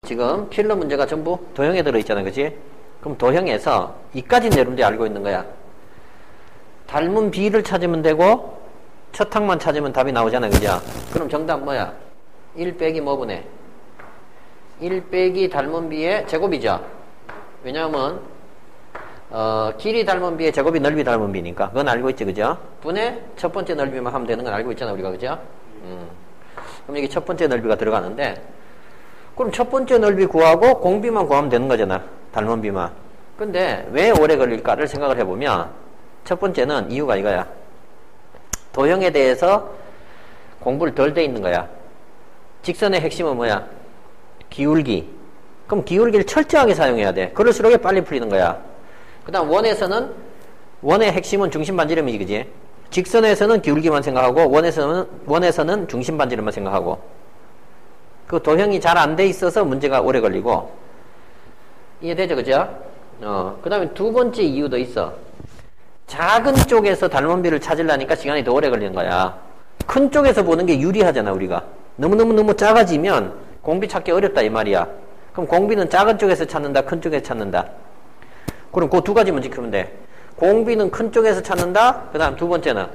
지금 필러 문제가 전부 도형에 들어있잖아, 그치? 그럼 도형에서 이까지는 여러분들이 알고 있는 거야. 닮은 B를 찾으면 되고 첫 항만 찾으면 답이 나오잖아, 그죠? 그럼 정답 뭐야? 1 빼기 뭐분의 1 빼기 닮은 B의 제곱이죠. 왜냐하면 길이 닮은 B의 제곱이 넓이 닮은 B니까 그건 알고 있지, 그죠? 분의 첫 번째 넓이만 하면 되는 건 알고 있잖아, 우리가, 그죠? 그럼 여기 첫 번째 넓이가 들어가는데, 그럼 첫 번째 넓이 구하고 공비만 구하면 되는 거잖아, 닮은 B만. 근데 왜 오래 걸릴까를 생각을 해보면 첫 번째는 이유가 이거야. 도형에 대해서 공부를 덜 돼 있는 거야. 직선의 핵심은 뭐야? 기울기. 그럼 기울기를 철저하게 사용해야 돼. 그럴수록 빨리 풀리는 거야. 그 다음 원의 핵심은 중심 반지름이지, 그지? 직선에서는 기울기만 생각하고 원에서는 중심 반지름만 생각하고. 그 도형이 잘 안 돼 있어서 문제가 오래 걸리고. 이해되죠, 그죠? 그 다음에 두 번째 이유도 있어. 작은 쪽에서 닮은 B를 찾으려니까 시간이 더 오래 걸리는 거야. 큰 쪽에서 보는 게 유리하잖아, 우리가. 너무 작아지면 공비 찾기 어렵다, 이 말이야. 그럼 공비는 작은 쪽에서 찾는다, 큰 쪽에서 찾는다. 그럼 그 두 가지만 지키면 돼. 공비는 큰 쪽에서 찾는다. 그 다음 두 번째는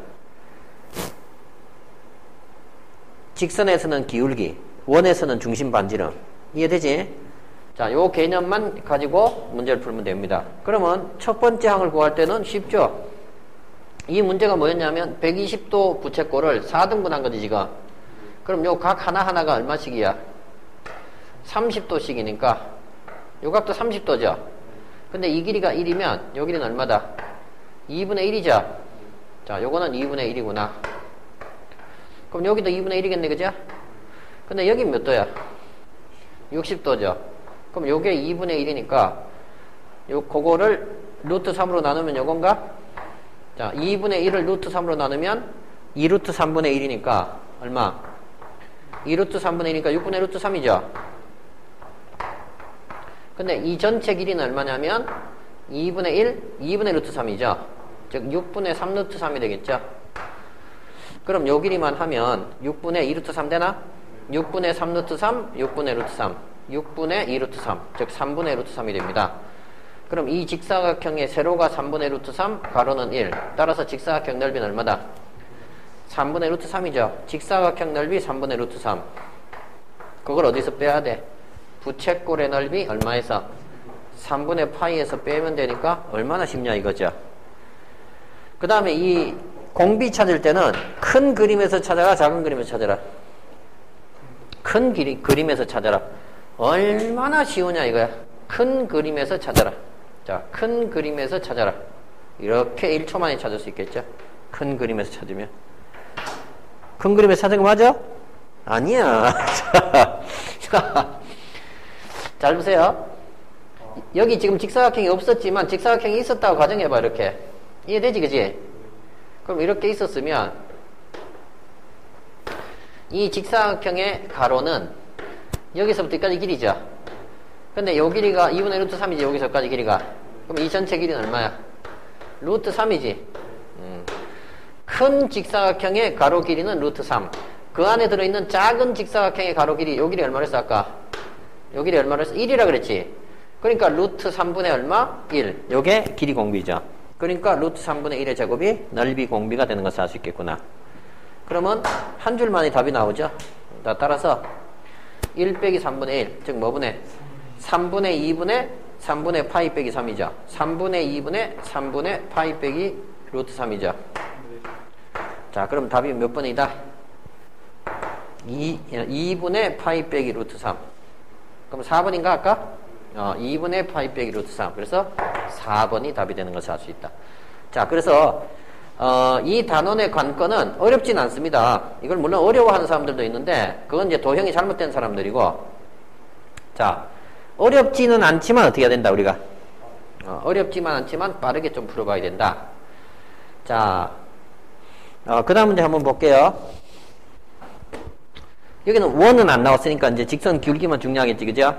직선에서는 기울기, 원에서는 중심 반지름. 이해되지? 자, 요 개념만 가지고 문제를 풀면 됩니다. 그러면 첫 번째 항을 구할 때는 쉽죠? 이 문제가 뭐였냐면 120도 부채꼴을 4등분 한 거지, 지금. 그럼 요 각 하나하나가 얼마씩이야? 30도씩이니까 요 값도 30도죠. 근데 이 길이가 1이면 요 길이는 얼마다? 2분의 1이죠. 자, 요거는 2분의 1이구나. 그럼 여기도 2분의 1이겠네, 그죠? 근데 여기 몇 도야? 60도죠. 그럼 요게 2분의 1이니까 그거를 루트 3으로 나누면 요건가? 자, 2분의 1을 루트 3으로 나누면 2루트 3분의 1이니까 얼마? 2루트 3분의 1이니까 6분의 루트 3이죠. 근데 이 전체 길이는 얼마냐면 2분의 1, 2분의 루트 3이죠. 즉 6분의 3 루트 3이 되겠죠. 그럼 요 길이만 하면 6분의 2 루트 3 되나? 6분의 3 루트 3, 6분의 루트 3, 6분의 2 루트 3, 즉 3분의 루트 3이 됩니다. 그럼 이 직사각형의 세로가 3분의 루트 3, 가로는 1. 따라서 직사각형 넓이는 얼마다? 3분의 루트 3이죠. 직사각형 넓이 3분의 루트 3. 그걸 어디서 빼야 돼? 부채꼴의 넓이 얼마에서? 3분의 파이에서 빼면 되니까 얼마나 쉽냐 이거죠. 그 다음에 이 공비 찾을 때는 큰 그림에서 찾아라, 작은 그림에서 찾아라. 큰 그림에서 찾아라. 얼마나 쉬우냐 이거야. 큰 그림에서 찾아라. 자, 큰 그림에서 찾아라. 이렇게 1초 만에 찾을 수 있겠죠. 큰 그림에서 찾으면. 큰 그림에서 찾은 거 맞아? 아니야. 잘 보세요. 여기 지금 직사각형이 없었지만 직사각형이 있었다고 가정해봐. 이렇게 이해되지, 그지? 그럼 이렇게 있었으면 이 직사각형의 가로는 여기서부터 여기까지 길이죠. 근데 요 길이가 2분의 루트 3이지. 여기서까지 길이가. 그럼 이 전체 길이는 얼마야? 루트 3이지. 큰 직사각형의 가로 길이는 루트 3. 그 안에 들어있는 작은 직사각형의 가로 길이, 요 길이 얼마를 했어 아까? 요 길이 얼마를 했어? 1이라 그랬지. 그러니까 루트 3분의 얼마? 1. 요게 길이 공비죠. 그러니까 루트 3분의 1의 제곱이 넓이 공비가 되는 것을 알 수 있겠구나. 그러면 한 줄만이 답이 나오죠. 따라서 1 빼기 3분의 1, 즉 뭐분의? 3분의 2분의 3분의 파이 빼기 3이죠. 3분의 2분의 3분의 파이 빼기 루트 3이죠. 자, 그럼 답이 몇 분이다? 2분의 파이 빼기 루트 3. 그럼 4번인가 아까? 2분의 파이 빼기 루트 3. 그래서 4번이 답이 되는 것을 알 수 있다. 자, 그래서 이 단원의 관건은 어렵진 않습니다. 이걸 물론 어려워하는 사람들도 있는데 그건 이제 도형이 잘못된 사람들이고, 자, 어렵지는 않지만 어떻게 해야 된다 우리가? 어렵지만 않지만 빠르게 좀 풀어봐야 된다. 자, 그 다음 문제 한번 볼게요. 여기는 원은 안 나왔으니까 이제 직선 기울기만 중요하겠지, 그죠?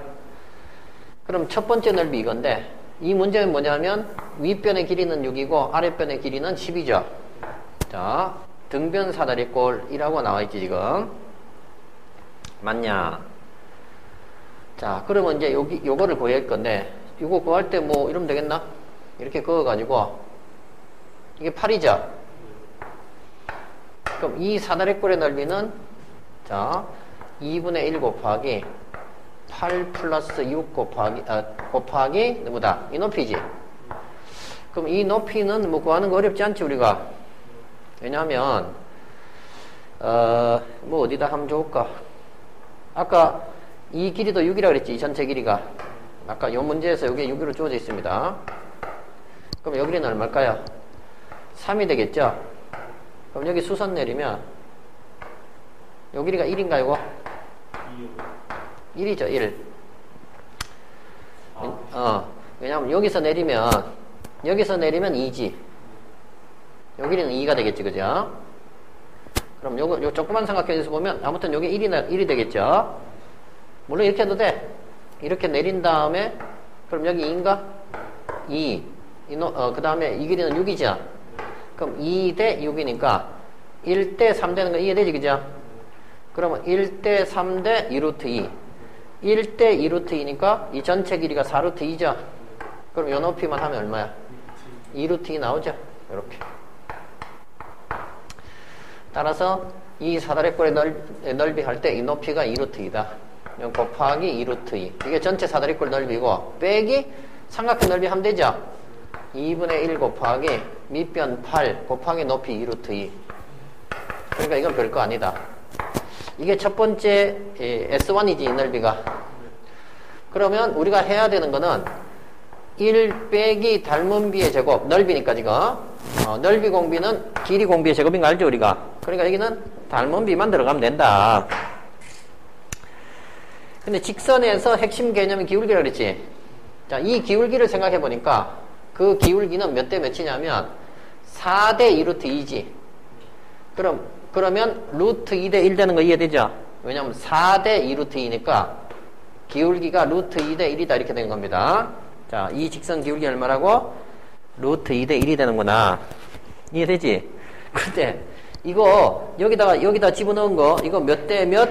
그럼 첫 번째 넓이 이건데, 이 문제는 뭐냐면 윗변의 길이는 6이고 아랫변의 길이는 10이죠. 자, 등변 사다리꼴이라고 나와있지 지금. 맞냐? 자, 그러면 이제 요거를 구할 건데, 이거 구할 때 뭐 이러면 되겠나? 이렇게 그어가지고, 이게 8이죠? 그럼 이 사다리꼴의 넓이는, 자, 2분의 1 곱하기 8 플러스 6 곱하기, 뭐다? 이 높이지? 그럼 이 높이는 뭐 구하는 거 어렵지 않지, 우리가? 왜냐하면, 뭐 어디다 하면 좋을까? 아까 이 길이도 6이라 그랬지, 이 전체 길이가. 아까 이 문제에서 이게 6으로 주어져 있습니다. 그럼 여기는 얼마일까요? 3이 되겠죠? 그럼 여기 수선 내리면, 요 길이가 1인가, 이거? 1이죠, 1. 왜냐면 여기서 내리면 2지. 요 길이는 2가 되겠지, 그죠? 그럼 요 조그만 삼각형에서 보면, 아무튼 요게 1이 되겠죠? 물론 이렇게 해도 돼. 이렇게 내린 다음에, 그럼 여기 2인가? 2. 그 다음에 이 길이는 6이죠? 그럼 2 대 6이니까 1 대 3 되는 거 이해되지, 그죠? 그러면 1 대 3 대 2루트 2. 1 대 2루트 2니까 이 전체 길이가 4루트 2죠? 그럼 요 높이만 하면 얼마야? 2루트 2 나오죠? 이렇게. 따라서 이 사다리꼴의 넓이 할 때 이 높이가 2루트 2다. 곱하기 2루트 2. 이게 전체 사다리꼴 넓이고, 빼기 삼각형 넓이 하면 되죠? 2분의 1 곱하기 밑변 8 곱하기 높이 2루트 2. 그러니까 이건 별거 아니다. 이게 첫 번째 S1이지, 이 넓이가. 그러면 우리가 해야 되는 거는 1 빼기 닮은 비의 제곱, 넓이니까 지금. 넓이 공비는 길이 공비의 제곱인 거 알죠, 우리가? 그러니까 여기는 닮은 비만 들어가면 된다. 근데 직선에서 핵심 개념이 기울기라 그랬지? 자, 이 기울기를 생각해 보니까 그 기울기는 몇 대 몇이냐면 4대 2루트 2지. 그러면 루트 2대 1 되는 거 이해되죠? 왜냐면 4대 2루트 2니까 기울기가 루트 2대 1이다, 이렇게 된 겁니다. 자, 이 직선 기울기 얼마라고? 루트 2대 1이 되는구나. 이해되지? 근데 이거 여기다 집어넣은 거, 이거 몇 대 몇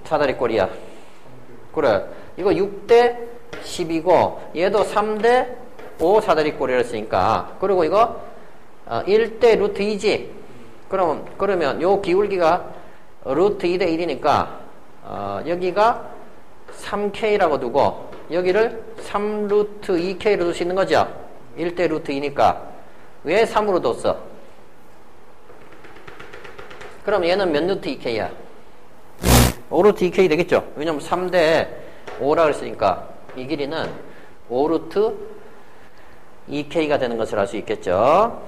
사다리꼴이야? 그래, 이거 6대 10이고 얘도 3대 5 사다리꼴이었으니까, 그리고 이거 1대 루트 2지. 그러면 요 기울기가 루트 2대 1이니까 여기가 3K라고 두고 여기를 3루트 2K로 둘 수 있는 거죠. 1대 루트 2니까. 왜 3으로 뒀어? 그럼 얘는 몇 루트 2K야? 5루트 2K 되겠죠? 왜냐면 3대 5라고 했으니까 이 길이는 5루트 2K가 되는 것을 알 수 있겠죠?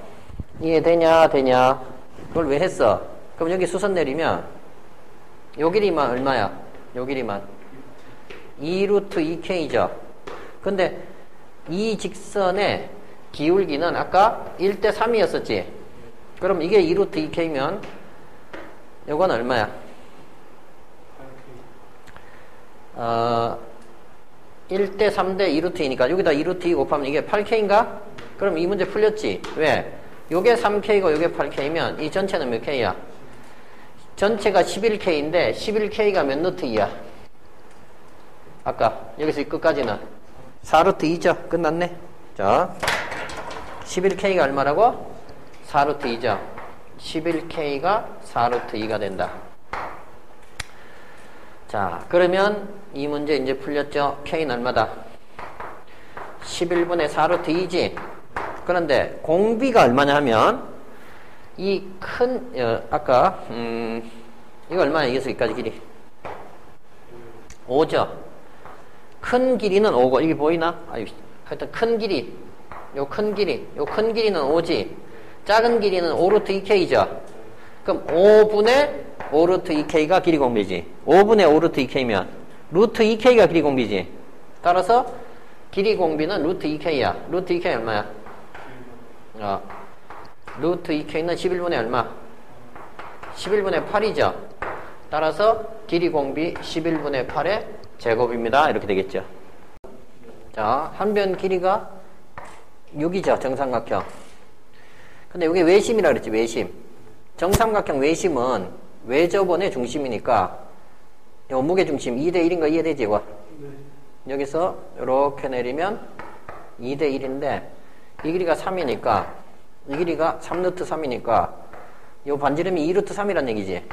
이해되냐? 되냐? 그걸 왜 했어? 그럼 여기 수선 내리면 요 길이만 얼마야? 요 길이만 2루트 2K죠? 근데 이 직선의 기울기는 아까 1대 3이었었지? 그럼 이게 2루트 2K면 요건 얼마야? 1대 3대 2루트 2니까 여기다 2루트 2 곱하면 이게 8K인가? 그럼 이 문제 풀렸지? 왜? 요게 3K고 요게 8K면 이 전체는 몇 K야? 전체가 11K인데 11K가 몇 루트 2야? 아까 여기서 이 끝까지는 4루트 2죠? 끝났네. 자, 11K가 얼마라고? 4루트 2죠? 11K가 4루트 2가 된다. 자, 그러면 이 문제 이제 풀렸죠? K는 얼마다? 11분의 4루트 2지? 그런데 공비가 얼마냐 하면 이 큰, 아까 이거 얼마나 여기까지 길이? 5죠? 큰 길이는 5고, 이게 보이나? 하여튼 큰 길이, 요 큰 길이는 5지? 작은 길이는 5루트 2K죠? 그럼 5분의 5루트 2K가 길이 공비지. 5분의 5루트 2K면 루트 2K가 길이 공비지. 따라서 길이 공비는 루트 2K야. 루트 2K 얼마야? 루트 2K는 11분의 얼마? 11분의 8이죠. 따라서 길이 공비 11분의 8의 제곱입니다. 이렇게 되겠죠. 자, 한 변 길이가 6이죠. 정삼각형. 근데 이게 외심이라 그랬지. 외심. 정삼각형 외심은 외접원의 중심이니까 요 무게중심 2대 1인가 이해되지? 이거? 네. 여기서 이렇게 내리면 2대 1인데 이 길이가 3이니까 이 길이가 3루트 3이니까 요 반지름이 2루트 3이란 얘기지.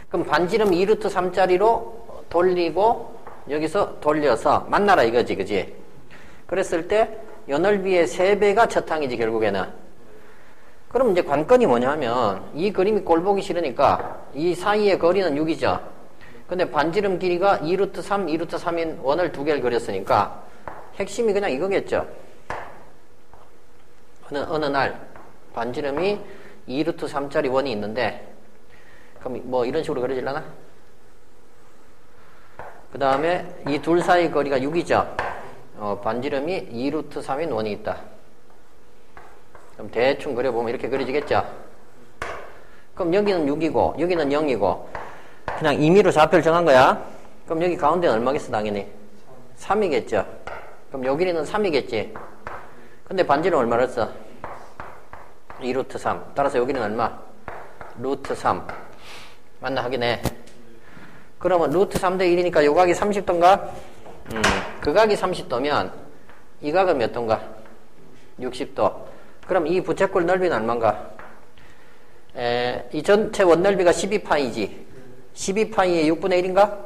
그럼 반지름 2루트 3짜리로 돌리고 여기서 돌려서 만나라 이거지, 그지? 그랬을 때 연넓이의 3배가 첫 항이지, 결국에는. 그럼 이제 관건이 뭐냐면 이 그림이 꼴 보기 싫으니까 이 사이의 거리는 6이죠. 근데 반지름 길이가 2루트 3, 2루트 3인 원을 2개를 그렸으니까 핵심이 그냥 이거겠죠. 어느 날 반지름이 2루트 3짜리 원이 있는데 그럼 뭐 이런 식으로 그려지려나? 그 다음에 이 둘 사이 거리가 6이죠. 반지름이 2루트 3인 원이 있다. 그럼 대충 그려보면 이렇게 그려지겠죠. 그럼 여기는 6이고 여기는 0이고 그냥 임의로 좌표를 정한 거야. 그럼 여기 가운데는 얼마겠어, 당연히? 3이겠죠. 그럼 요 길이는 3이겠지. 근데 반지름 얼마를 써? 2루트 3. 따라서 여기는 얼마? 루트 3. 맞나 확인해. 그러면 루트 3대 1이니까 요 각이 30도인가? 그 각이 30도면 이 각은 몇 도인가? 60도. 그럼 이 부채꼴 넓이는 얼마인가? 이 전체 원넓이가 12파이지. 12파이의 6분의 1인가?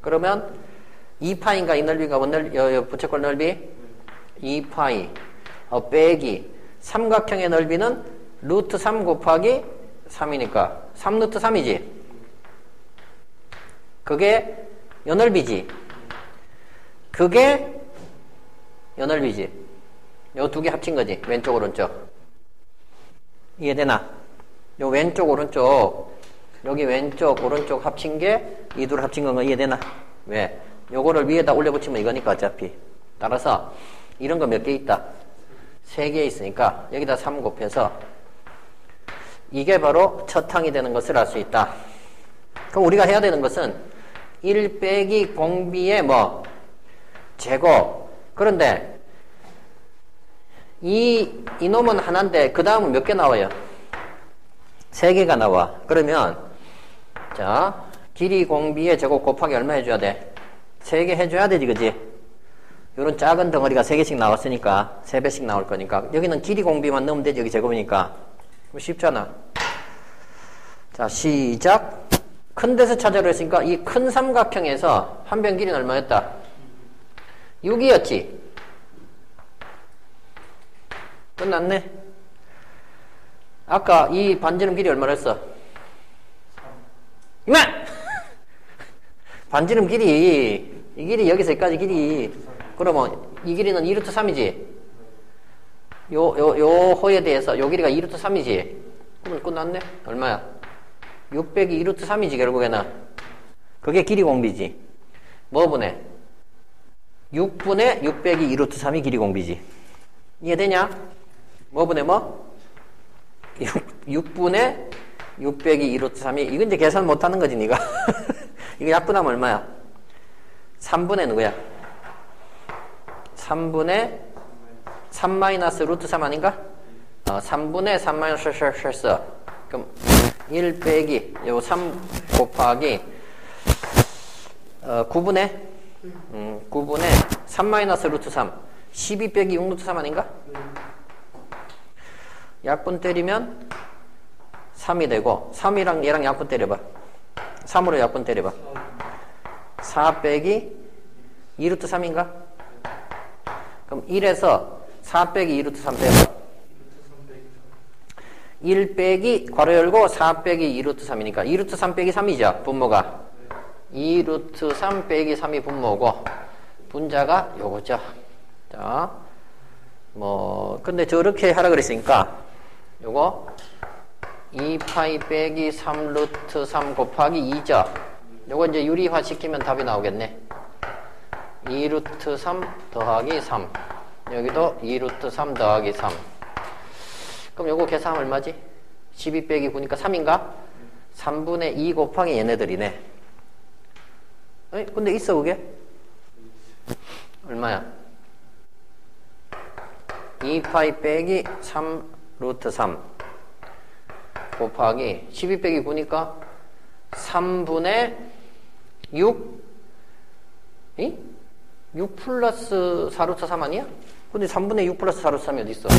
그러면 2파인가 이 넓이가 부채꼴 넓이? 2파이 빼기 삼각형의 넓이는 루트 3 곱하기 3이니까 3루트 3이지. 그게 연넓이지. 그게 연넓이지. 요 두 개 합친 거지. 왼쪽 오른쪽. 이해되나? 요 왼쪽 오른쪽 여기 왼쪽 오른쪽 합친 게 이 둘 합친 건가 이해되나? 왜? 요거를 위에다 올려 붙이면 이거니까 어차피. 따라서 이런 거 몇 개 있다? 3개 있으니까 여기다 3 곱해서 이게 바로 첫 항이 되는 것을 알 수 있다. 그럼 우리가 해야 되는 것은 1 빼기 공비의 뭐 제곱. 그런데 이놈은 하나인데 그 다음은 몇 개 나와요? 3개가 나와. 그러면 자 길이 공비의 제곱 곱하기 얼마 해줘야 돼? 3개 해줘야 되지, 그지? 요런 작은 덩어리가 3개씩 나왔으니까 3배씩 나올 거니까 여기는 길이 공비만 넣으면 되지. 여기 제곱이니까 쉽잖아. 자 시작. 큰 데서 찾아라 했으니까 이 큰 삼각형에서 한 변 길이는 얼마였다? 6이었지. 끝났네. 아까 이 반지름 길이 얼마나 했어? 이만! 반지름 길이 이 길이 여기서 여기까지 길이 그러면 이 길이는 2루트 3이지. 요 호에 대해서 요 길이가 2루트 3이지. 그러면 끝났네. 얼마야? 6 빼기 2루트 3이지 결국에는. 그게 길이 공비지. 뭐 분의? 6분의 6 빼기 2루트 3이 길이 공비지. 이해되냐? 뭐 분의 뭐? 6분의 6 빼기 2루트 3이 이건 이제 계산 못하는 거지 니가. 이거 약분하면 얼마야? 3분의 누구야? 3분의 3 마이너스 루트 3 아닌가? 3분의 3 마이너스 셔 그럼 1 빼기 요 3 곱하기 9분의 3 마이너스 루트 3 12 빼기 6 루트 3 아닌가? 약분 때리면 3이 되고 3이랑 얘랑 약분 때려봐. 3으로 약분 때려봐. 4 빼기 2루트 3인가? 그럼 1에서 4 빼기 2루트 3 빼봐. 1 빼기 괄호 열고 4 빼기 2루트 3이니까 2루트 3 빼기 3이죠. 분모가. 2루트 3 빼기 3이 분모고 분자가 요거죠. 자, 뭐 근데 저렇게 하라 그랬으니까 요거 2파이 빼기 3 루트 3 곱하기 2죠. 요거 이제 유리화 시키면 답이 나오겠네. 2 루트 3 더하기 3. 여기도 2 루트 3 더하기 3. 그럼 요거 계산하면 얼마지? 12 빼기 9니까 3인가? 3분의 2 곱하기 얘네들이네. 에이, 근데 있어 그게? 얼마야? 2파이 빼기 3 루트 3 곱하기 12 빼기 9니까 3분의 6 이? 6 플러스 4 루트 3 아니야? 근데 3분의 6 플러스 4 루트 3이 어디 있어?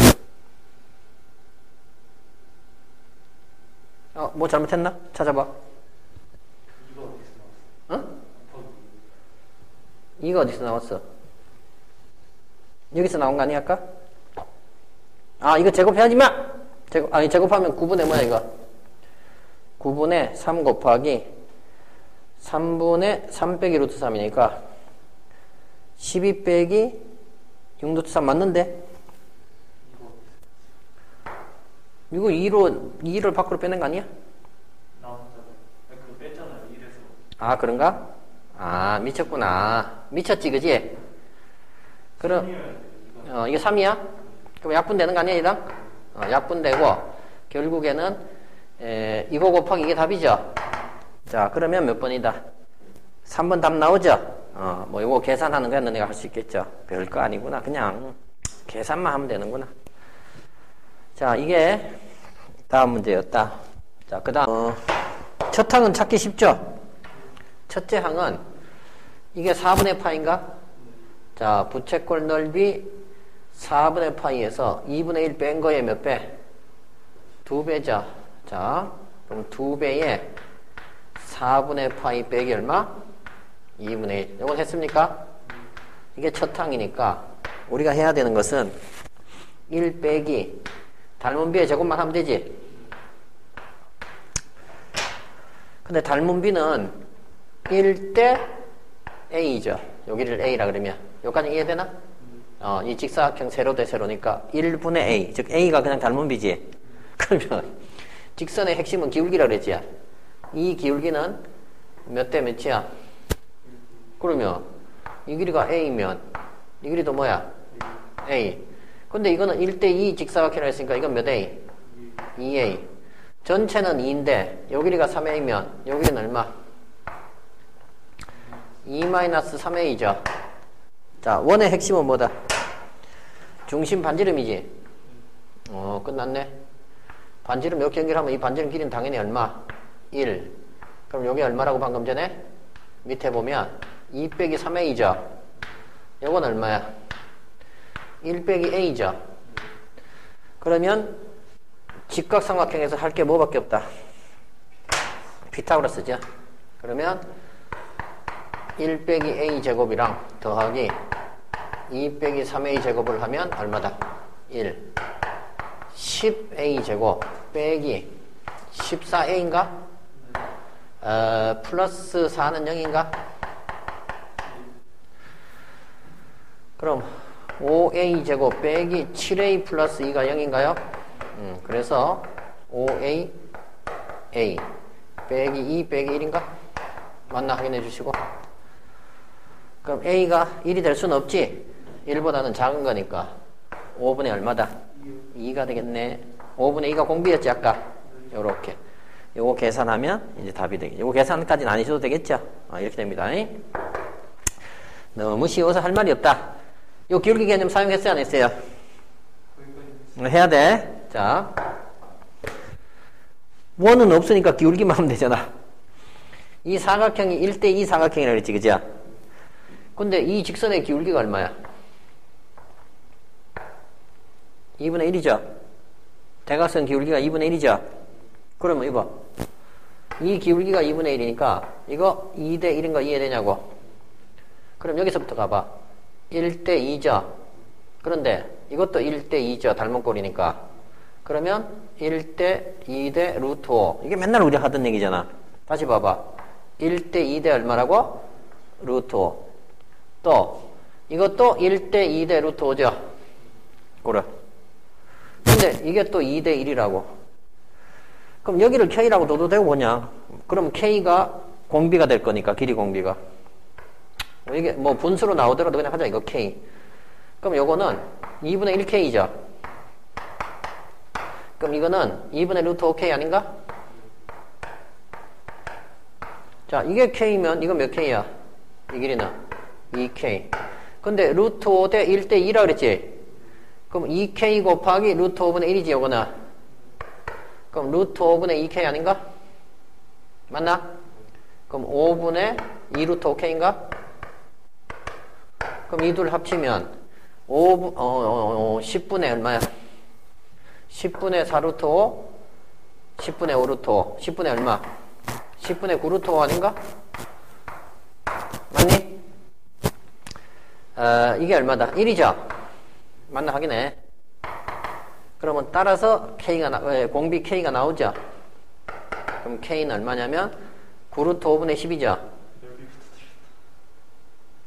뭐 잘못했나? 찾아봐. 어? 이거 어디서 나왔어? 여기서 나온 거 아니야, 아까? 이거 제곱해야지 마! 제곱하면 9분의 뭐야, 이거? 9분의 3 곱하기 3분의 3 빼기 루트 3이니까 12 빼기 6 루트 3 맞는데? 이거 2를 밖으로 빼는 거 아니야? 그거 뺐잖아요. 1에서. 그런가? 미쳤구나. 미쳤지, 그지? 그럼, 이게 3이야? 그럼 약분되는 거 아니야, 얘랑? 약분되고, 결국에는, 이거 곱하기 이게 답이죠? 자, 그러면 몇 번이다? 3번 답 나오죠? 뭐, 이거 계산하는 거야, 너네가 할 수 있겠죠? 별거 아니구나. 그냥, 계산만 하면 되는구나. 자, 이게, 다음 문제였다. 자, 그 다음, 첫 항은 찾기 쉽죠? 첫째 항은, 이게 4분의 파인가? 자, 부채꼴 넓이 4분의 파이에서 2분의 1 뺀 거에 몇 배? 2배죠. 자, 그럼 2배에 4분의 파이 빼기 얼마? 2분의 1. 이건 했습니까? 이게 첫 항이니까 우리가 해야 되는 것은 1 빼기 닮은 비의 제곱만 하면 되지. 근데 닮은 비는 1대 A죠. 여기를 A라 그러면. 여기까지 이해되나? 이 직사각형 세로 대 세로니까 1분의 A. 즉 A가 그냥 닮은 비지. 그러면 직선의 핵심은 기울기라 그랬지. 이 기울기는 몇 대 몇이야? 그러면 이 길이가 A면 이 길이도 뭐야? A. 근데 이거는 1대2 직사각형이라 했으니까 이건 몇 A? 2A. 전체는 2인데 요 길이가 3A면 요 길이는 얼마? 2-3A죠. 자, 원의 핵심은 뭐다? 중심 반지름이지. 끝났네. 반지름 이렇게 연결하면 이 반지름 길이는 당연히 얼마? 1. 그럼 여기 얼마라고 방금 전에? 밑에 보면 2 빼기 3A죠. 요건 얼마야? 1 빼기 A죠. 그러면 직각삼각형에서 할 게 뭐밖에 없다? 피타고라스죠. 그러면 1 빼기 A 제곱이랑 더하기 2 빼기 3A 제곱을 하면 얼마다? 1. 10A 제곱 빼기 14A인가? 플러스 4는 0인가? 그럼 5A 제곱 빼기 7A 플러스 2가 0인가요? 그래서 5A A 빼기 2 빼기 1인가? 맞나 확인해 주시고. 그럼 A가 1이 될 수는 없지? 1보다는 작은 거니까 5분의 얼마다? 2가 되겠네. 5분의 2가 공비였지 아까? 요렇게 요거 계산하면 이제 답이 되겠죠. 요거 계산까지는 안 하셔도 되겠죠? 이렇게 됩니다. 너무 쉬워서 할 말이 없다. 요 기울기 개념 사용했어요 안 했어요? 해야 돼. 자, 원은 없으니까 기울기만 하면 되잖아. 이 사각형이 1대2 사각형이라고 그랬지, 그죠? 근데 이 직선의 기울기가 얼마야? 2분의 1이죠? 대각선 기울기가 2분의 1이죠? 그러면 이거 이 기울기가 2분의 1이니까 이거 2대 1인 거 이해되냐고? 그럼 여기서부터 가봐. 1대 2죠? 그런데 이것도 1대 2죠? 닮은 꼴이니까. 그러면 1대 2대 루트 5. 이게 맨날 우리 하던 얘기잖아. 다시 봐봐. 1대 2대 얼마라고? 루트 5. 또 이것도 1대 2대 루트 5죠? 그래. 근데 이게 또 2대 1이라고. 그럼 여기를 K라고 둬도 되고 뭐냐? 그럼 K가 공비가 될 거니까 길이 공비가. 이게 뭐 분수로 나오더라도 그냥 하자 이거 K. 그럼 요거는 2분의 1K죠? 그럼 이거는 2분의 루트 5K 아닌가? 자, 이게 K면 이건 몇 K야? 이 길이는 2K. 근데 루트 5 대 1대 2라 그랬지? 그럼 2K 곱하기 루트 5분의 1이지 요거는. 그럼 루트 5분의 2K 아닌가? 맞나? 그럼 5분의 2 루트 5K인가? 그럼 이 둘 합치면 10분의 얼마야? 10분의 4루트 5, 10분의 5루트 5, 10분의 얼마? 10분의 9루트 5 아닌가? 맞니? 이게 얼마다? 1이죠? 맞나 확인해. 그러면 따라서 공비 K가 나오죠? 그럼 K는 얼마냐면 9루트 5분의 10이죠?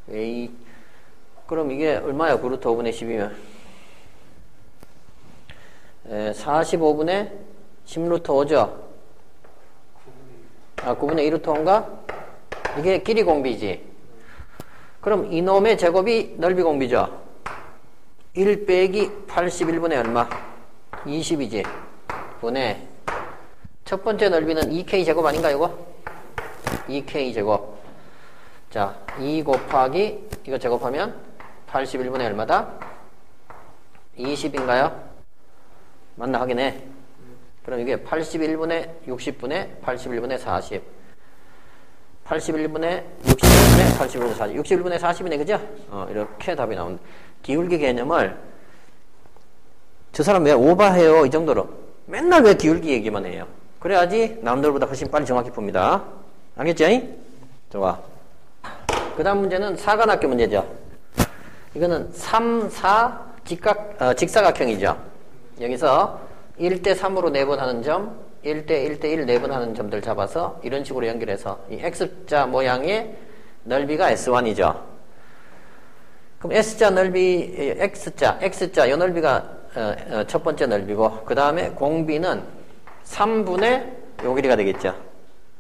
에이, 그럼 이게 얼마야? 9루트 5분의 10이면 45분의 10루트 5죠? 9분의 2루트 5인가? 이게 길이 공비지. 그럼 이놈의 제곱이 넓이 공비죠? 1 빼기 81분의 얼마? 20이지. 분의 첫 번째 넓이는 2K 제곱 아닌가 이거? 2K 제곱. 자, 2 곱하기 이거 제곱하면 81분의 얼마다? 20인가요? 맞나 확인해. 그럼 이게 81분의 60분의 81분의 40. 81분의 60분의 81분의 40. 61분의 40이네, 그죠? 이렇게 답이 나온다. 기울기 개념을 저 사람 왜 오버해요? 이 정도로. 맨날 왜 기울기 얘기만 해요? 그래야지 남들보다 훨씬 빨리 정확히 풉니다. 알겠지? 좋아. 그 다음 문제는 사관학교 문제죠. 이거는 3, 4 직사각형이죠. 여기서 1대 3으로 내분하는 점, 1대 1대 1 내분하는 점들 잡아서 이런 식으로 연결해서 이 X자 모양의 넓이가 S1이죠. 그럼 S자 넓이, X자, 이 넓이가 첫 번째 넓이고, 그 다음에 공비는 3분의 요 길이가 되겠죠.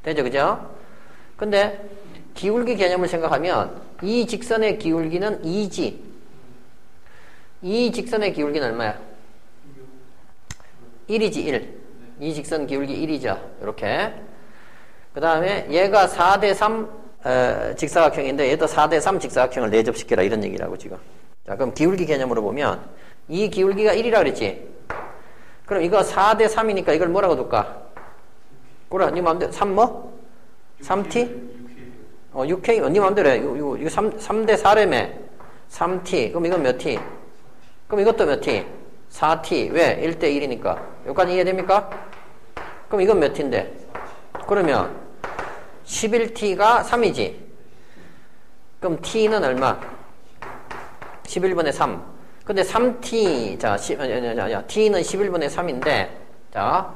되죠, 그죠? 근데 기울기 개념을 생각하면 이 직선의 기울기는 2지. 이 직선의 기울기는 얼마야? 1이지, 1. 이 직선 기울기 1이죠. 이렇게. 그 다음에 얘가 4대 3 직사각형인데 얘도 4대 3 직사각형을 내접시켜라 이런 얘기라고 지금. 자, 그럼 기울기 개념으로 보면 이 기울기가 1이라 그랬지. 그럼 이거 4대 3이니까 이걸 뭐라고 둘까? 그래, 네 마음대로 3 뭐? 3t? 6k? 네 마음대로 해. 이거 3대 4래매. 3t. 그럼 이건 몇 t? 그럼 이것도 몇 t? 4t. 왜? 1대 1이니까. 여기까지 이해됩니까? 그럼 이건 몇 t인데? 그러면 11t가 3이지. 그럼 t는 얼마? 11분의 3. 근데 3t, 자, t는 11분의 3인데, 자,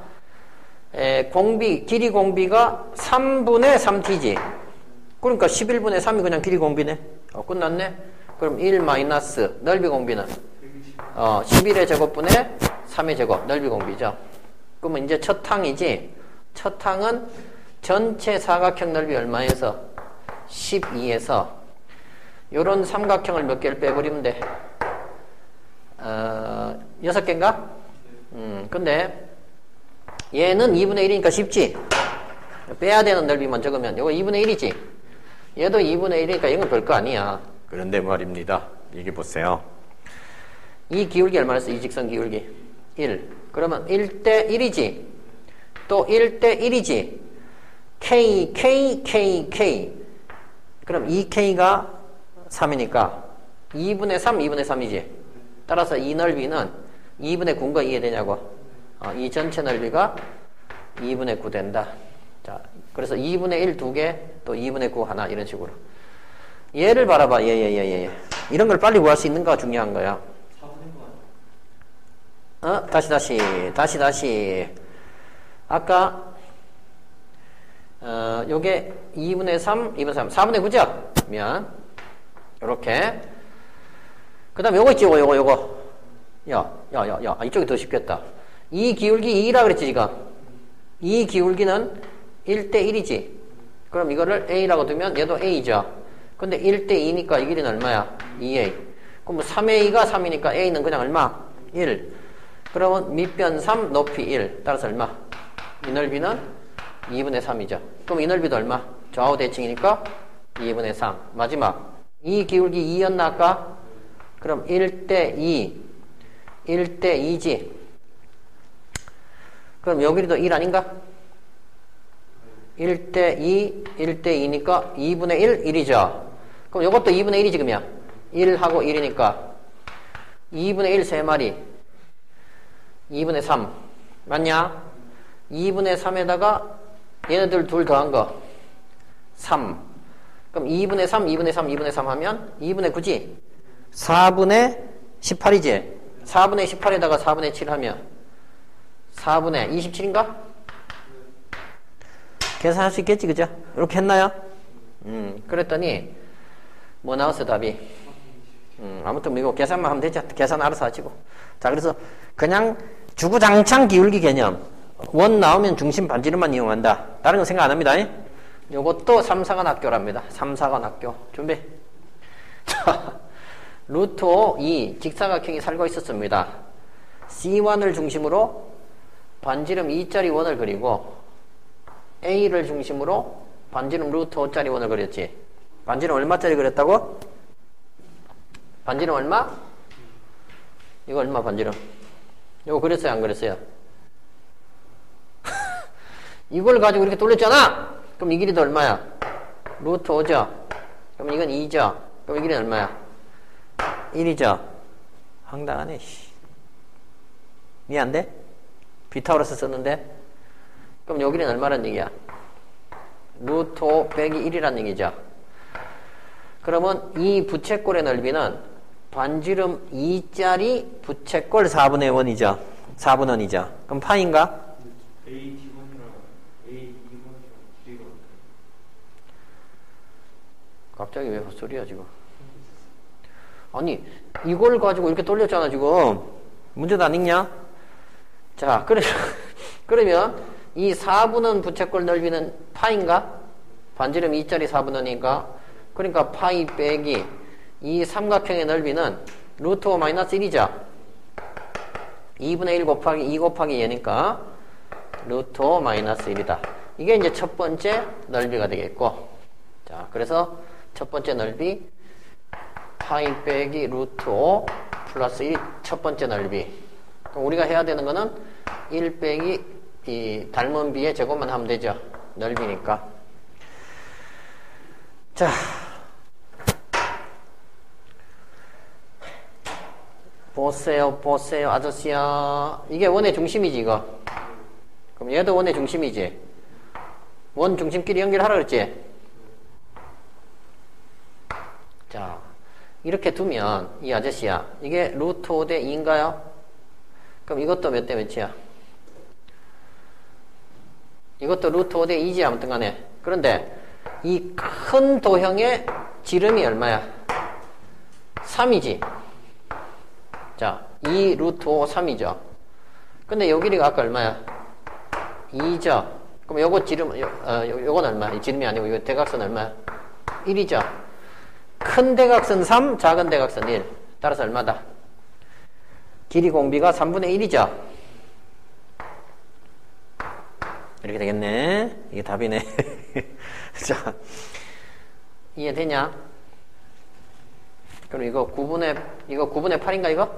길이 공비가 3분의 3t지. 그러니까 11분의 3이 그냥 길이 공비네. 끝났네. 그럼 1 마이너스 넓이 공비는 11의 제곱분의 3의 제곱 넓이 공비죠. 그러면 이제 첫 항이지. 첫 항은 전체 사각형 넓이 얼마에서 12에서 요런 삼각형을 몇 개를 빼버리면 돼. 6개인가? 근데 얘는 2분의 1이니까 쉽지. 빼야 되는 넓이만 적으면 요거 2분의 1이지. 얘도 2분의 1이니까 이건 별거 아니야. 그런데 말입니다. 이게 보세요. 이 기울기 얼마였어? 이 직선 기울기 1. 그러면 1대 1이지. 또 1대 1이지. K. 그럼 2K가 3이니까 2분의 3, 2분의 3이지. 따라서 이 넓이는 2분의 9가 이해되냐고. 이 전체 넓이가 2분의 9 된다. 자, 그래서 2분의 1 2개, 또 2분의 9 하나, 이런 식으로. 얘를 바라봐. 예. 이런 걸 빨리 구할 수 있는가가 중요한 거야. 다시. 아까, 요게 2분의 3, 2분의 3, 4분의 9죠? 미안. 요렇게. 그 다음에 요거 있지, 요거. 야. 이쪽이 더 쉽겠다. 이 기울기 2라 그랬지, 지금. 이 기울기는 1대 1이지. 그럼 이거를 A라고 두면 얘도 A죠. 근데 1대 2니까 이 길이는 얼마야? 2A. 그럼 3A가 3이니까 A는 그냥 얼마? 1. 그러면 밑변 3, 높이 1. 따라서 얼마? 이 넓이는 2분의 3이죠. 그럼 이 넓이도 얼마? 좌우 대칭이니까 2분의 3. 마지막. 이 기울기 2였나 아까? 그럼 1대 2. 1대 2지. 그럼 요 길이도 1 아닌가? 1대 2, 1대 2니까 2분의 1, 1이죠. 그럼 요것도 2분의 1이 지금이야. 1하고 1이니까 2분의 1 3마리 2분의 3 맞냐? 2분의 3에다가 얘네들 둘 더한 거 3. 그럼 2분의 3, 2분의 3, 2분의 3 하면 2분의 9지? 4분의 18이지? 4분의 18에다가 4분의 7 하면 4분의 27인가? 계산할 수 있겠지, 그죠? 이렇게 했나요? 그랬더니 뭐 나왔어, 답이? 아무튼 이거 계산만 하면 되죠. 계산 알아서 하시고. 자, 그래서 그냥 주구장창 기울기 개념. 원 나오면 중심 반지름만 이용한다. 다른 건 생각 안 합니다. 요것도 3, 4간 학교랍니다. 3, 4간 학교. 준비. 자, 루트 5, 2 직사각형이 살고 있었습니다. C1을 중심으로 반지름 2짜리 원을 그리고 A를 중심으로 반지름 루트 5짜리 원을 그렸지. 반지름 얼마짜리 그렸다고? 반지름 얼마? 이거 얼마 반지름? 이거 그랬어요, 안 그랬어요? 이걸 가지고 이렇게 돌렸잖아? 그럼 이 길이도 얼마야? 루트 5죠? 그럼 이건 2죠? 그럼 이 길이는 얼마야? 1이죠? 황당하네, 씨. 이해 안 돼? 비타우러스 썼는데? 그럼 여기는 얼마란 얘기야? 루트 5 빼기 1이란 얘기죠? 그러면 이 부채꼴의 넓이는 반지름 2짜리 부채꼴 4분의 1이죠? 4분의 1이죠? 그럼 파인가? A D1이랑 A 2번이랑 길이가 갑자기 왜 헛소리야 지금? 아니 이걸 가지고 이렇게 돌렸잖아 지금. 문제도 안 읽냐? 자 그러면 이 4분의 부채꼴 넓이는 파인가? 반지름 2짜리 4분의 1이니까 그러니까 파이 빼기 이 삼각형의 넓이는 루트 5 마이너스 1이죠? 2분의 1 곱하기 2 곱하기 얘니까 루트 5 마이너스 1이다. 이게 이제 첫 번째 넓이가 되겠고, 자, 그래서 첫 번째 넓이 파이 빼기 루트 5 플러스 1이 첫 번째 넓이. 그럼 우리가 해야 되는 거는 1 빼기 이 닮은 비의 제곱만 하면 되죠. 넓이니까. 자, 보세요, 아저씨야. 이게 원의 중심이지, 이거. 그럼 얘도 원의 중심이지. 원 중심끼리 연결하라 그랬지? 자, 이렇게 두면, 이 아저씨야. 이게 루트 5 대 2인가요? 그럼 이것도 몇 대 몇이야? 이것도 루트 5 대 2지, 아무튼 간에. 그런데, 이 큰 도형의 지름이 얼마야? 3이지. 자, 2 루트 5, 3이죠. 근데 요 길이가 아까 얼마야? 2죠. 그럼 요거 지름, 요건 얼마야? 이 지름이 아니고, 이거 대각선 얼마야? 1이죠. 큰 대각선 3, 작은 대각선 1. 따라서 얼마다? 길이 공비가 3분의 1이죠. 이렇게 되겠네. 이게 답이네. 자, 이해되냐? 그럼 이거 9분의 8인가 이거?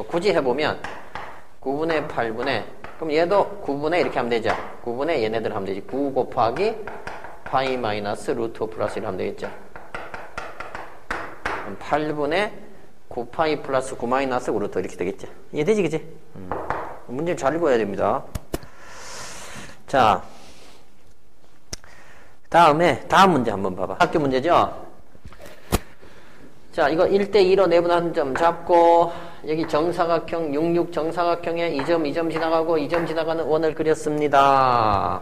굳이 해보면 9분의 8분의 그럼 얘도 9분의 이렇게 하면 되죠. 9분의 얘네들 하면 되지. 9 곱하기 파이 마이너스 루트 5 플러스 1 하면 되겠죠. 그럼 8분의 9파이 플러스 9 마이너스 루트 이렇게 되겠죠. 이해되지 그치? 문제를 잘 읽어야 됩니다. 자, 다음 문제 한번 봐봐. 학교 문제죠? 자, 이거 1대2로 내분한 점 잡고, 여기 정사각형, 66 정사각형에 2점 지나가고, 2점 지나가는 원을 그렸습니다.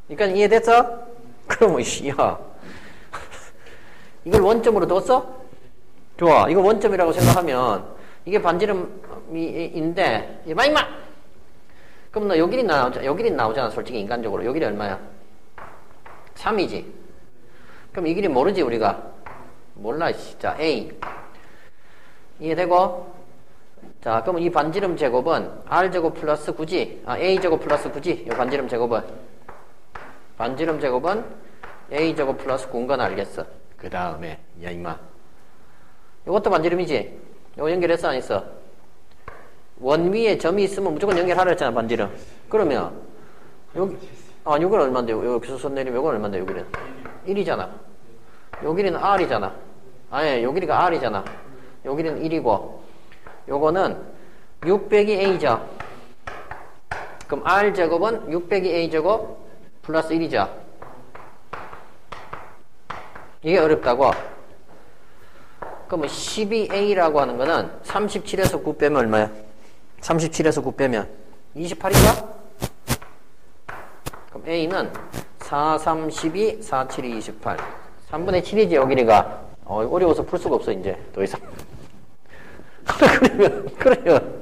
그러니까 이해됐어? 그럼, 야. 이걸 원점으로 뒀어? 좋아. 이거 원점이라고 생각하면, 이게 반지름인데, 임마! 그럼 너 여길이 나오잖아, 솔직히 인간적으로. 여길이 얼마야? 3이지. 그럼 이 길이 모르지, 우리가? 몰라, 자, A. 이해되고? 자, 그럼 이 반지름 제곱은 R제곱 플러스 9지? A제곱 플러스 9지? 이 반지름 제곱은? 반지름 제곱은 A제곱 플러스 9인 건 알겠어. 그 다음에, 야, 임마. 이것도 반지름이지? 이거 연결했어, 안 했어? 원 위에 점이 있으면 무조건 연결하라 했잖아, 반지름. 그러면, 여기, 요건 얼만데? 여기서 손 내리면 요건 얼만데, 여기는? 1이잖아. 여기는 R이잖아. 아니, 요 길이가 R이잖아. 요 길이는 1이고, 요거는 6 빼기 A죠. 그럼 R제곱은 6 빼기 A제곱 플러스 1이죠. 이게 어렵다고? 그러면 12A라고 하는 거는 37에서 9 빼면 얼마야? 37에서 9 빼면 28인가? 그럼 A는 4, 3, 12, 4, 7, 2, 28. 3분의 7이지, 여기가. 어려워서 풀 수가 없어, 이제. 더 이상. 그러면.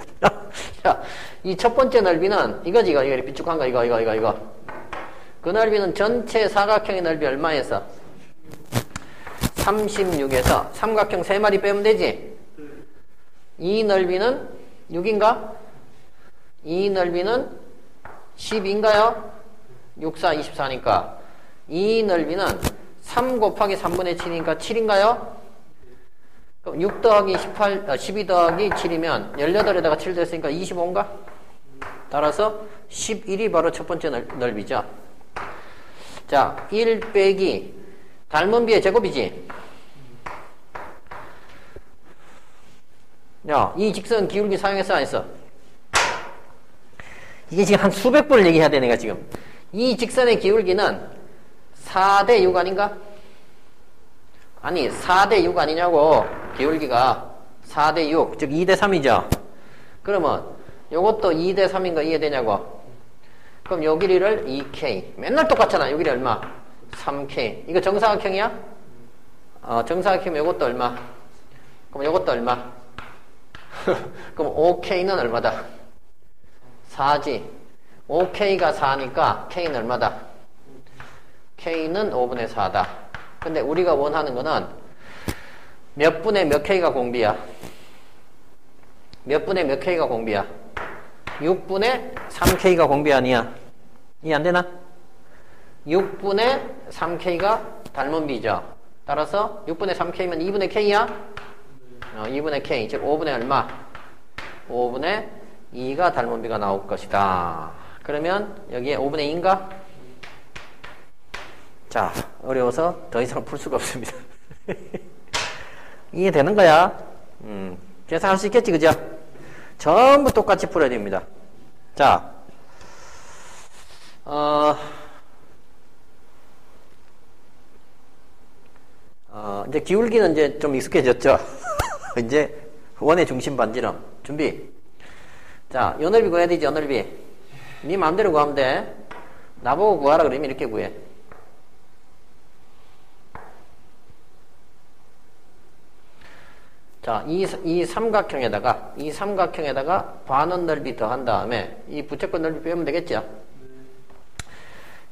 자, 이 첫 번째 넓이는 이거지, 이거 비축한 거, 이거. 그 넓이는 전체 사각형의 넓이 얼마에서? 36에서 삼각형 3마리 빼면 되지? 이 넓이는 6인가? 이 넓이는 10인가요? 6, 4, 24니까. 이 넓이는 3 곱하기 3분의 7이니까 7인가요? 그럼 6 더하기 12 더하기 7이면 18에다가 7 됐으니까 25인가? 따라서 11이 바로 첫 번째 넓이죠. 자, 1 빼기 닮은 비의 제곱이지? 야, 이 직선 기울기 사용했어, 안 했어? 이게 지금 한 수백 번을 얘기해야 돼, 내가 지금. 이 직선의 기울기는 4대 6 아닌가? 아니, 4대 6 아니냐고. 기울기가 4대 6, 즉 2대 3이죠. 그러면 요것도 2대 3인가 이해되냐고. 그럼 요 길이를 2K. 맨날 똑같잖아. 요 길이 얼마? 3K. 이거 정사각형이야? 정사각형이면 요것도 얼마? 그럼 요것도 얼마? 그럼 5K는 얼마다? 4지. 5K가 4니까 K는 얼마다? K는 5분의 4다. 근데 우리가 원하는 거는 몇 분의 몇 K가 공비야? 몇 분의 몇 K가 공비야? 6분의 3K가 공비 아니야? 이해 안 되나? 6분의 3K가 닮은 비죠. 따라서 6분의 3K면 2분의 K야? 2분의 K. 즉 5분의 얼마? 5분의 2가 닮은 비가 나올 것이다. 그러면 여기에 5분의 2인가? 자, 어려워서 더 이상 풀 수가 없습니다. 이해되는 거야? 계산할 수 있겠지, 그죠? 전부 똑같이 풀어야 됩니다. 자, 이제 기울기는 이제 좀 익숙해졌죠? 이제 원의 중심 반지름. 준비. 자, 요 넓이 구해야 되지, 요 넓이. 네 마음대로 구하면 돼. 나보고 구하라 그러면 이렇게 구해. 자, 이 삼각형에다가 반원 넓이 더한 다음에 이 부채꼴 넓이 빼면 되겠죠?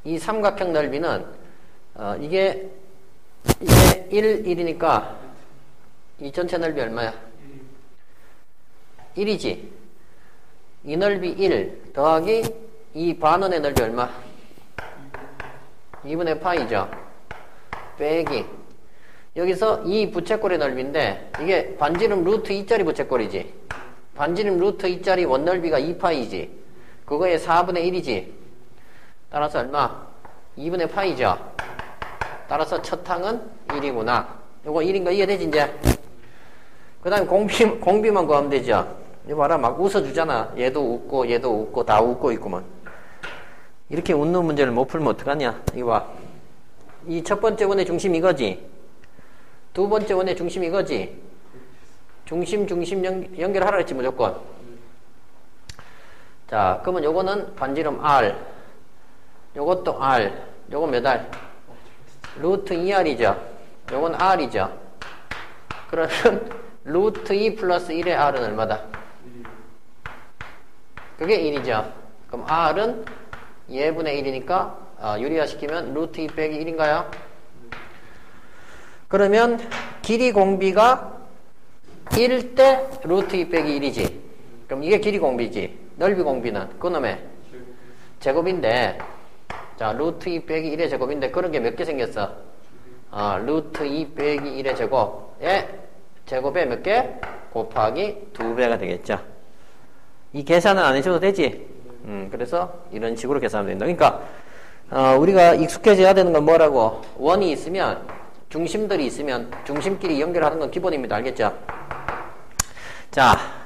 이 삼각형 넓이는 이게 1, 1이니까 이 전체 넓이 얼마야? 1이지. 이 넓이 1 더하기 이 반원의 넓이 얼마? 2분의 파이죠. 빼기. 여기서 이 부채꼴의 넓이인데 이게 반지름 루트 2짜리 부채꼴이지. 반지름 루트 2짜리 원넓이가 2파이지. 그거의 4분의 1이지. 따라서 얼마? 2분의 파이죠. 따라서 첫 항은 1이구나. 요거 1인 거 이해되지 이제? 그 다음에 공비만 구하면 되죠. 이거 봐라, 막 웃어주잖아. 얘도 웃고 다 웃고 있구만. 이렇게 웃는 문제를 못 풀면 어떡하냐. 이거 봐. 이 첫 번째 원의 중심 이거지. 두 번째 원의 중심 이거지. 중심 연결하라 했지 무조건. 자, 그러면 요거는 반지름 R, 요것도 R, 요건 몇 R? 루트 2R이죠. 요건 R이죠. 그러면 루트 2 플러스 1의 R은 얼마다? 그게 1이죠. 그럼 R은 예분의 1이니까 유리화시키면 루트 2 빼기 1인가요? 그러면 길이 공비가 1 대 루트 2 빼기 1이지. 그럼 이게 길이 공비지. 넓이 공비는 그놈의 제곱인데, 자, 루트 2 빼기 1의 제곱인데 그런 게 몇 개 생겼어? 루트 2 빼기 1의 제곱에 몇 개? 곱하기 2배가 되겠죠. 이 계산은 안 해줘도 되지. 그래서 이런 식으로 계산하면 된다. 그러니까 우리가 익숙해져야 되는 건 뭐라고? 원이 있으면 중심들이 있으면 중심끼리 연결하는 건 기본입니다. 알겠죠? 자,